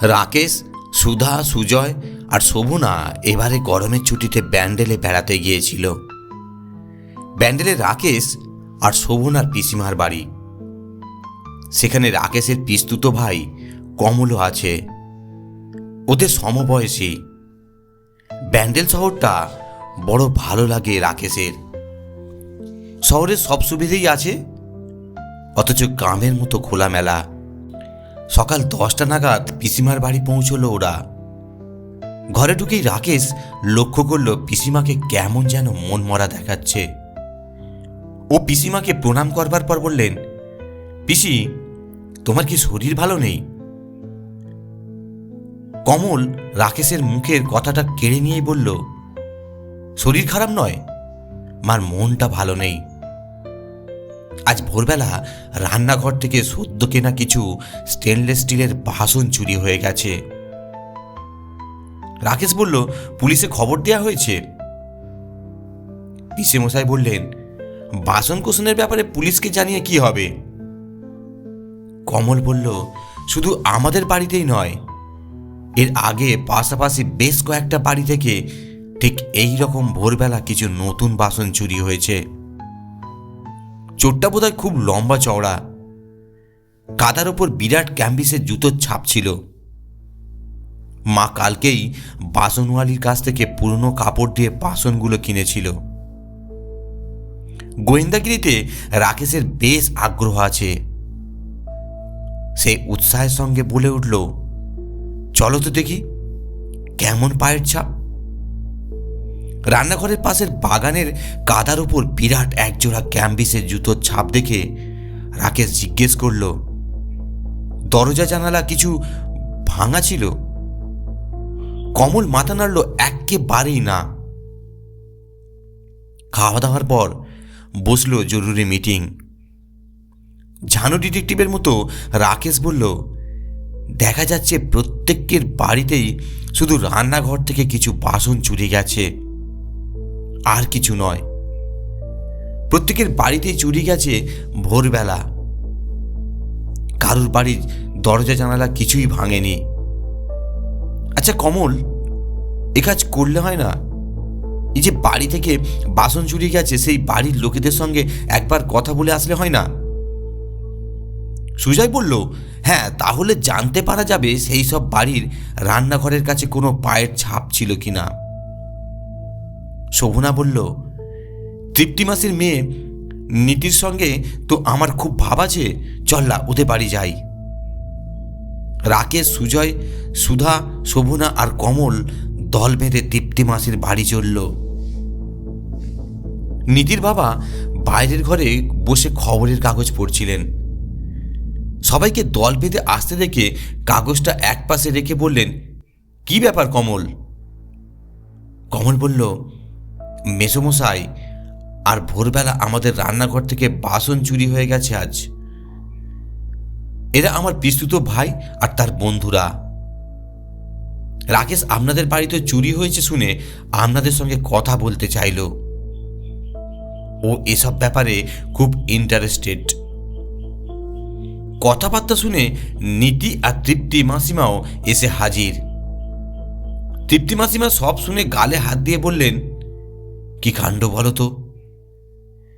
রাকেশ, সুধা, সুজয় আর শোভনা এবারে গরমের ছুটিতে ব্যান্ডেলে বেড়াতে গিয়েছিল। ব্যান্ডেলে রাকেশ আর শোভনার পিসিমার বাড়ি। সেখানে রাকেশের পিস্তুতো ভাই কমলও আছে, ওদের সমবয়সী। ব্যান্ডেল শহরটা বড় ভালো লাগে রাকেশের। শহরের সব সুবিধেই আছে, অথচ গ্রামের মতো খোলামেলা। সকাল 10টা নাগাদ পিসিমার বাড়ি পৌঁছলো ওরা। ঘরে ঢুকেই রাকেশ লক্ষ্য করল পিসিমাকে কেমন যেন মন মরা দেখাচ্ছে। ও পিসিমাকে প্রণাম করবার পর বললেন, পিসি, তোমার কি শরীর ভালো নেই? কমল রাকেশের মুখের কথাটা কেড়ে নিয়েই বলল, শরীর খারাপ নয়, মার মনটা ভালো নেই। আজ ভোরবেলা রান্নাঘর থেকে সদ্য কেনা কিছু স্টেনলেস স্টিলের বাসন চুরি হয়ে গেছে। রাকেশ বলল, পুলিশে খবর দেওয়া হয়েছে? পিসে মশাই বললেন, বাসন কোসনের ব্যাপারে পুলিশকে জানিয়ে কি হবে? কমল বলল, শুধু আমাদের বাড়িতেই নয়, এর আগে পাশাপাশি বেশ কয়েকটা বাড়ি থেকে ঠিক এই রকম ভোরবেলা কিছু নতুন বাসন চুরি হয়েছে। চোরটা বোধহয় খুব লম্বা চওড়া, কাদার ওপর বিরাট ক্যাম্বিসের জুতোর ছাপ ছিল। মা কালকেই বাসনওয়ালির কাছ থেকে পুরনো কাপড় দিয়ে বাসনগুলো কিনেছিল। গোয়েন্দাগিরিতে রাকেশের বেশ আগ্রহ আছে। সে উৎসাহের সঙ্গে বলে উঠল, চলো তো দেখি কেমন পায়ের ছাপ। রান্নাঘরের পাশের বাগানের কাদার উপর বিরাট একজোড়া ক্যাম্বিসের জুতোর ছাপ দেখে রাকেশ জিজ্ঞেস করল, দরজা জানালা কিছু ভাঙা ছিল? কমল মাথা নাড়ল, একেবারেই না। খাওয়া দাওয়ার পর বসলো জরুরি মিটিং। ঝানু ডিটেকটিভের মতো রাকেশ বলল, দেখা যাচ্ছে প্রত্যেকের বাড়িতেই শুধু রান্নাঘর থেকে কিছু বাসন চুরি গেছে, আর কিছু নয়। প্রত্যেকের বাড়িতেই চুরি গেছে ভোরবেলা। কারুর বাড়ির দরজা জানালা কিছুই ভাঙেনি। আচ্ছা কমল, এ কাজ করলে হয় না? এই যে বাড়ি থেকে বাসন চুরি গেছে, সেই বাড়ির লোকেদের সঙ্গে একবার কথা বলে আসলে হয় না? সুজয় বলল, হ্যাঁ, তাহলে জানতে পারা যাবে সেই সব বাড়ির রান্নাঘরের কাছে কোনো পায়ের ছাপ ছিল কিনা। শোভনা বলল, তৃপ্তি মাসির মেয়ে নীতির সঙ্গে তো আমার খুব ভাব আছে, চল না ওদের বাড়ি যাই। রাকেশ, সুজয়, সুধা, শোভনা আর কমল দল বেঁধে তৃপ্তি মাসির বাড়ি চলল। নীতির বাবা বাইরের ঘরে বসে খবরের কাগজ পড়ছিলেন। সবাইকে দল বেঁধে আসতে দেখে কাগজটা একপাশে রেখে বললেন, কি ব্যাপার কমল? কমল বলল, মেসোমশাই, আর ভোরবেলা আমাদের রান্নাঘর থেকে বাসন চুরি হয়ে গেছে আজ। এরা আমার পিস্তুত ভাই আর তার বন্ধুরা। রাকেশ আপনাদের বাড়িতে চুরি হয়েছে শুনে আপনাদের সঙ্গে কথা বলতে চাইল। ও এসব ব্যাপারে খুব ইন্টারেস্টেড। কথাবার্তা শুনে নীতি আর তৃপ্তি মাসিমাও এসে হাজির। তৃপ্তি মাসিমা সব শুনে গালে হাত দিয়ে বললেন, কি কাণ্ড বলো তো,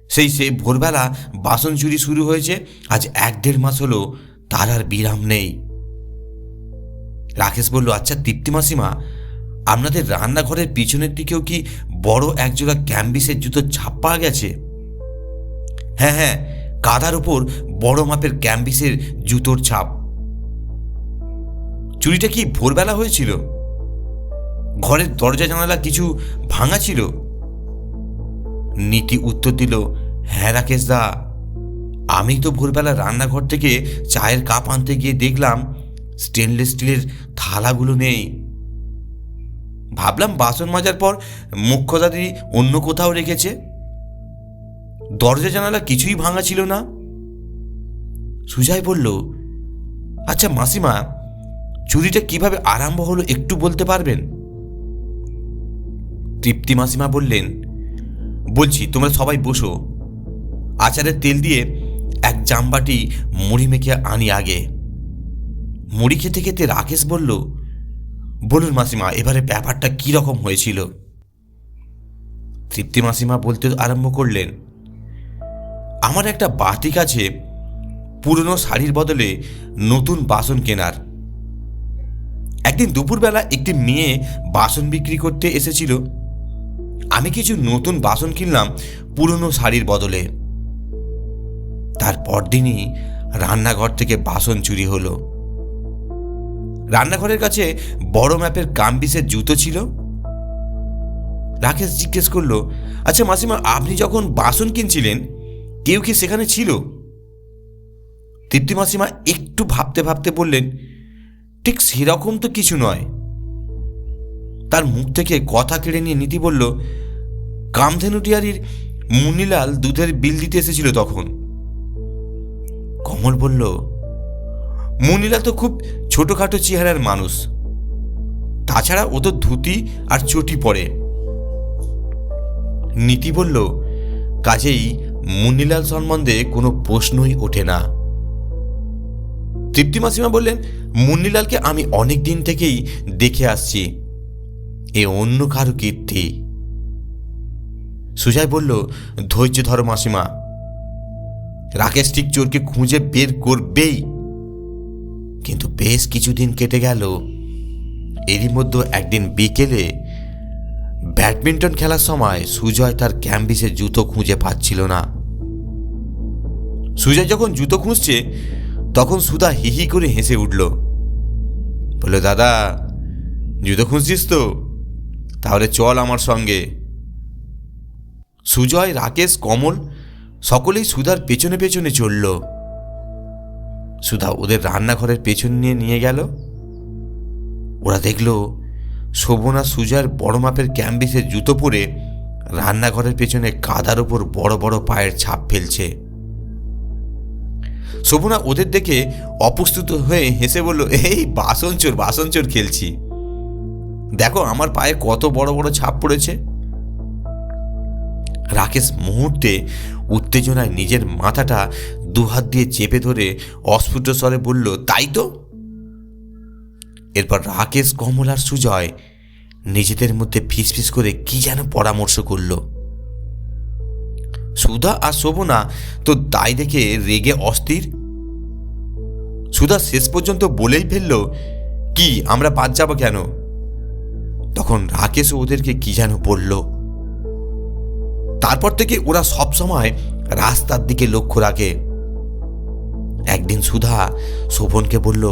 সেই ভোরবেলা বাসন চুরি শুরু হয়েছে, আজ 1-1.5 মাস হলো তার আর বিরাম নেই। রাকেশ বলল, আচ্ছা তৃপ্তি মাসিমা, আপনাদের রান্নাঘরের পিছনের দিকেও কি বড় একজোড়া ক্যাম্বিসের জুতোর ছাপ পাওয়া গেছে? হ্যাঁ হ্যাঁ, কাদার উপর বড় মাপের ক্যাম্বিসের জুতোর ছাপ। চুরিটা কি ভোরবেলা হয়েছিল? ঘরের দরজা জানালা কিছু ভাঙা ছিল? নীতি উত্তর দিল, হ্যাঁ রাকেশ দা, আমি তো ভোরবেলা রান্নাঘর থেকে চায়ের কাপ আনতে গিয়ে দেখলাম স্টেনলেস স্টিলের থালাগুলো নেই। ভাবলাম বাসন মাজার পর মুখ্যদাদি অন্য কোথাও রেখেছে। দরজা জানালা কিছুই ভাঙা ছিল না। সুজয় বলল, আচ্ছা মাসিমা, চুরিটা কিভাবে আরম্ভ হলো একটু বলতে পারবেন? তৃপ্তি মাসিমা বললেন, বলছি, তোমরা সবাই বসো। আচারের তেল দিয়ে এক জামবাটি মুড়ি মেখে আনি আগে। মুড়ি খেতে খেতে রাকেশ বলল, বলুন মাসিমা, এবারে ব্যাপারটা কি রকম হয়েছিল? তৃপ্তি মাসিমা বলতে আরম্ভ করলেন, আমার একটা বাতিক আছে পুরনো শাড়ির বদলে নতুন বাসন কেনার। একদিন দুপুরবেলা একটি মেয়ে বাসন বিক্রি করতে এসেছিল। আমি কিছু নতুন বাসন কিনলাম পুরনো শাড়ির বদলে। তারপর দিনই রান্নাঘর থেকে বাসন চুরি হলো। রান্নাঘরের কাছে বড় ম্যাপের কাম্বিসের জুতো ছিল। রাকেশ জিজ্ঞেস করলো, আচ্ছা মাসিমা, আপনি যখন বাসন কিনছিলেন কেউ কি সেখানে ছিল? তৃপ্তি মাসিমা একটু ভাবতে ভাবতে বললেন, ঠিক সেরকম তো কিছু নয়। তার মুখ থেকে কথা কেড়ে নিয়ে নীতি বলল, কামধেনুটিয়ারির মুন্নিলাল দুধের বিল দিতে এসেছিল তখন। কমল বলল, মুন্নিলাল তো খুব ছোটখাটো চেহারার মানুষ, তাছাড়া ও তো ধুতি আর চটি পরে। নীতি বলল, কাজেই মুন্নিলাল সম্বন্ধে কোনো প্রশ্নই ওঠে না। তৃপ্তি মাসিমা বললেন, মুন্নিলালকে আমি অনেক দিন থেকেই দেখে আসছি, এ অন্য কারো কীর্তি। সুজয় বলল, ধৈর্য ধরো মাসিমা, রাকেশ ঠিক চোরকে খুঁজে বের করবেই। কিন্তু বেশ কিছুদিন কেটে গেল। এরই মধ্যে একদিন বিকেলে ব্যাডমিন্টন খেলার সময় সুজয় তার ক্যাম্বিসের জুতো খুঁজে পাচ্ছিল না। সুজয় যখন জুতো খুঁজছে তখন সুধা হিহি করে হেসে উঠল, বলল, দাদা জুতো খুঁজছিস তো, তাহলে চল আমার সঙ্গে। সুজয়, রাকেশ, কমল সকলেই সুধার পেছনে পেছনে চলল। সুধা ওদের রান্নাঘরের পেছন নিয়ে গেল। ওরা দেখল শোভনা সুজয়ের বড় মাপের ক্যাম্বিসের জুতো পরে রান্নাঘরের পেছনে কাদার ওপর বড় বড় পায়ের ছাপ ফেলছে। শোভনা ওদের দেখে অপ্রস্তুত হয়ে হেসে বলল, এই বাসন চোর খেলছি, দেখো আমার পায়ে কত বড় বড় ছাপ পড়েছে। রাকেশ মুহূর্তে উত্তেজনায় নিজের মাথাটা দুহাত দিয়ে চেপে ধরে অস্ফুট স্বরে বলল, তাই তো। এরপর রাকেশ, কমল আর সুজয় নিজেদের মধ্যে ফিসফিস করে কি যেন পরামর্শ করল। সুধা আর শোভনা তো তাই দেখে রেগে অস্থির। সুধা শেষ পর্যন্ত বলেই ফেলল, কি আমরা বাদ যাব কেন? তখন রাকেশ ওদেরকে কি যেন বলল। তারপর থেকে ওরা সব সময় রাস্তার দিকে লক্ষ্য রাখে। একদিন সুধা শোভনকে বলল,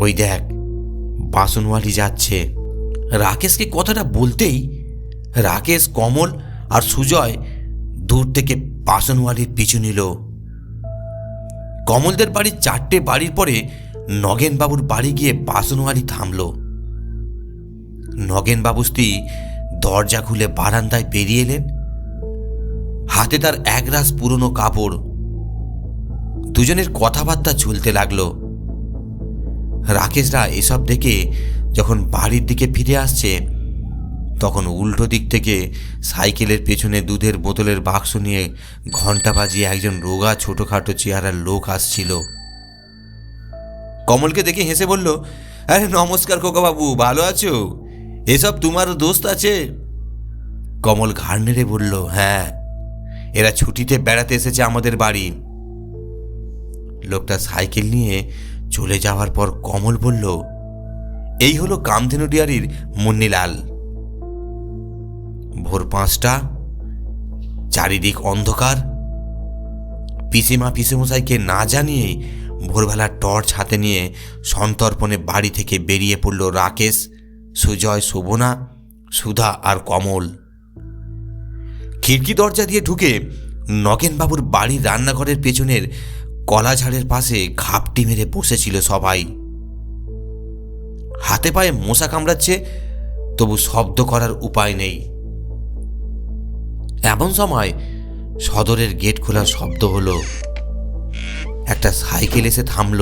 ওই দেখ বাসনওয়ালি যাচ্ছে। রাকেশকে কথাটা বলতেই রাকেশ, কমল আর সুজয় দূর থেকে বাসনওয়ালির পিছু নিল। কমলদের বাড়ির 4টে বাড়ির পরে নগেনবাবুর বাড়ি গিয়ে বাসনওয়ালি থামল। নগেনবাবু স্ত্রী দরজা খুলে বারান্দায় বেরিয়ে এলেন। হাতে তার একরাশ পুরনো কাপড়। দুজনের কথাবার্তা চলতে লাগলো। রাকেশরা এসব দেখে যখন বাড়ির দিকে ফিরে আসছে তখন উল্টো দিক থেকে সাইকেলের পেছনে দুধের বোতলের বাক্স নিয়ে ঘণ্টা বাজিয়ে একজন রোগা ছোটখাটো চেহারার লোক আসছিল। কমলকে দেখে হেসে বলল, আরে নমস্কার খোকাবাবু, ভালো আছো? এসব তোমার দোস্ত আছে? কমল ঘাড় নেড়ে বলল, হ্যাঁ, এরা ছুটিতে বেড়াতে এসেছে আমাদের বাড়ি। লোকটা সাইকেল নিয়ে চলে যাওয়ার পর কমল বলল, এই হলো কামধেনুডিয়ারির মুন্নিলাল। ভোর 5টা, চারিদিক অন্ধকার। পিসিমা পিসেমশাইকে না জানিয়ে ভোরবেলা টর্চ হাতে নিয়ে সন্তর্পণে বাড়ি থেকে বেরিয়ে পড়ল রাকেশ, সুজয়, শোভনা, সুধা আর কমল। খিড়কি দরজা দিয়ে ঢুকে নগেনবাবুর বাড়ির রান্নাঘরের পেছনের কলা ঝাড়ের পাশে ঘাপটি মেরে বসেছিল সবাই। হাতে পায়ে মশা কামড়াচ্ছে, তবু শব্দ করার উপায় নেই। এমন সময় সদরের গেট খোলার শব্দ হলো। একটা সাইকেল এসে থামল।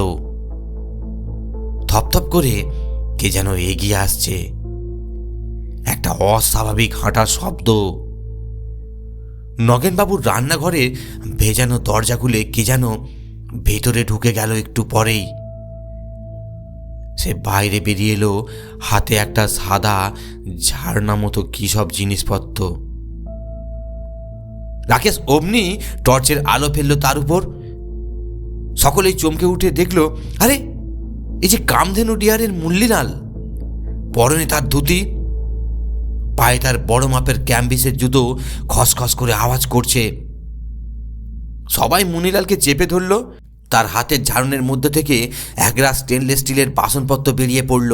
থপথপ করে কে যেন এগিয়ে আসছে। একটা অস্বাভাবিক হাঁটার শব্দ। নগেনবাবুর রান্নাঘরে ভেজানো দরজা খুলে কে যেন ভেতরে ঢুকে গেল একটু পরেই। সে বাইরে বেরিয়ে এলো, হাতে একটা সাদা ঝাড়না মতো কী সব জিনিসপত্র। রাকেশ অমনি টর্চের আলো ফেললো তার উপর। সকলেই চমকে উঠে দেখলো, আরে এই যে কামধেনু ডিয়ারের মুন্নিলাল। পরনে তার ধুতি, পায়ে তার বড় মাপের ক্যাম্বিসের জুতো খসখস করে আওয়াজ করছে। সবাই মুন্নিলালকে চেপে ধরল। তার হাতের ঝাড়নের মধ্যে থেকে একরা স্টেনলেস স্টিলের বাসনপত্র বেরিয়ে পড়ল।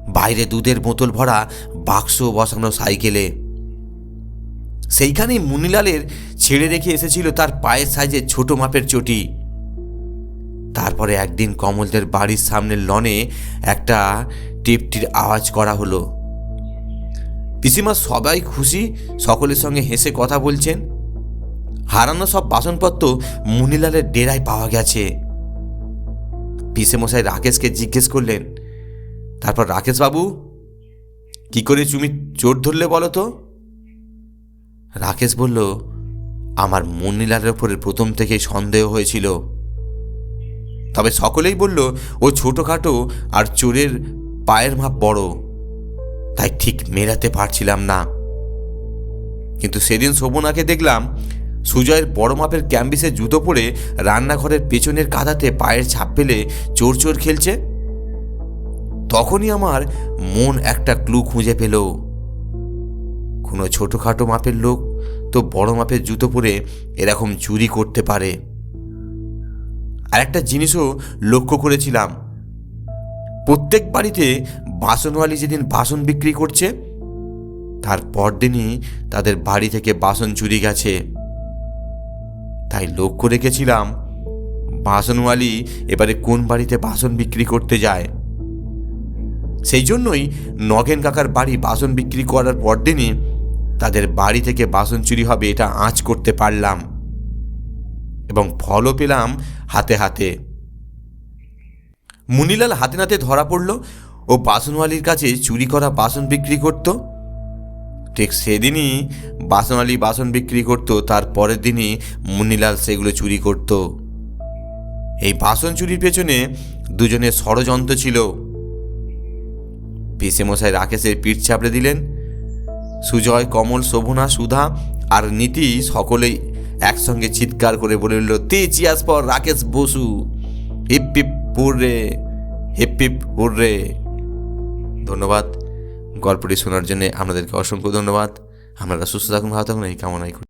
বাইরে দুধের বোতল ভরা বাক্স বসানো সাইকেলে। সেইখানেই মুন্নিলালের ছেড়ে রেখে এসেছিল তার পায়ের সাইজের ছোট মাপের চটি। তারপরে একদিন কমলদের বাড়ির সামনের লনে একটা টিপটির আওয়াজ করা হলো। পিসিমা সবাই খুশি, সকলের সঙ্গে হেসে কথা বলছেন। হারানো সব বাসনপত্র মুন্নিলালের ডেরায় পাওয়া গেছে। পিসেমশাই রাকেশকে জিজ্ঞেস করলেন, তারপর রাকেশ বাবু, কি করে তুমি চোর ধরলে বলো তো? রাকেশ বলল, আমার মুন্নিলালের ওপরে প্রথম থেকেই সন্দেহ হয়েছিল, তবে সকলেই বলল ও ছোটখাটো আর চোরের পায়ের মাপ বড়, তাই ঠিক মেলাতে পারছিলাম না। কিন্তু সেদিন শোভনাকে দেখলাম সুজয়ের বড় মাপের ক্যাম্বিসে জুতো পরে রান্নাঘরের পেছনের কাঁধাতে পায়ের ছাপ ফেলে চোর চোর খেলছে। তখনই আমার মন একটা ক্লু খুঁজে পেল। কোনো ছোটখাটো মাপের লোক তো বড় মাপের জুতো পরে এরকম চুরি করতে পারে। আর একটা জিনিসও লক্ষ্য করেছিলাম, প্রত্যেক বাড়িতে বাসনওয়ালি যেদিন বাসন বিক্রি করছে তার পরদিনই তাদের বাড়ি থেকে বাসন চুরি গেছে। তাই লক্ষ্য রেখেছিলাম বাসনওয়ালি এবারে কোন বাড়িতে বাসন বিক্রি করতে যায়। সেই জন্যই নগেন কাকার বাড়ি বাসন বিক্রি করার পরদিনই তাদের বাড়ি থেকে বাসন চুরি হবে এটা আঁচ করতে পারলাম, এবং ফলও পেলাম হাতে হাতে। মুন্নিলাল হাতে নাতে ধরা পড়ল ও বাসনওয়ালির কাছে চুরি করা বাসন বিক্রি করত। ঠিক সেদিনই বাসনওয়ালি বাসন বিক্রি করত, তার পরের দিনই মুন্নিলাল সেগুলো চুরি করত। এই বাসন চুরির পেছনে দুজনের ষড়যন্ত্র ছিল। পিসেমশাই রাকেশের পিঠ চাপড়ে দিলেন। সুজয়, কমল, শোভনা, সুধা আর নীতি সকলেই একসঙ্গে চিৎকার করে বলে উঠল, তি চিয়াস for Rakesh Basu, hip hip hurray, hip hip hurray. ধন্যবাদ গল্পটি শোনার জন্য, আপনাদেরকে অসংখ্য ধন্যবাদ। আপনারা সুস্থ থাকুন, ভালো থাকুন, এই কামনাই করি।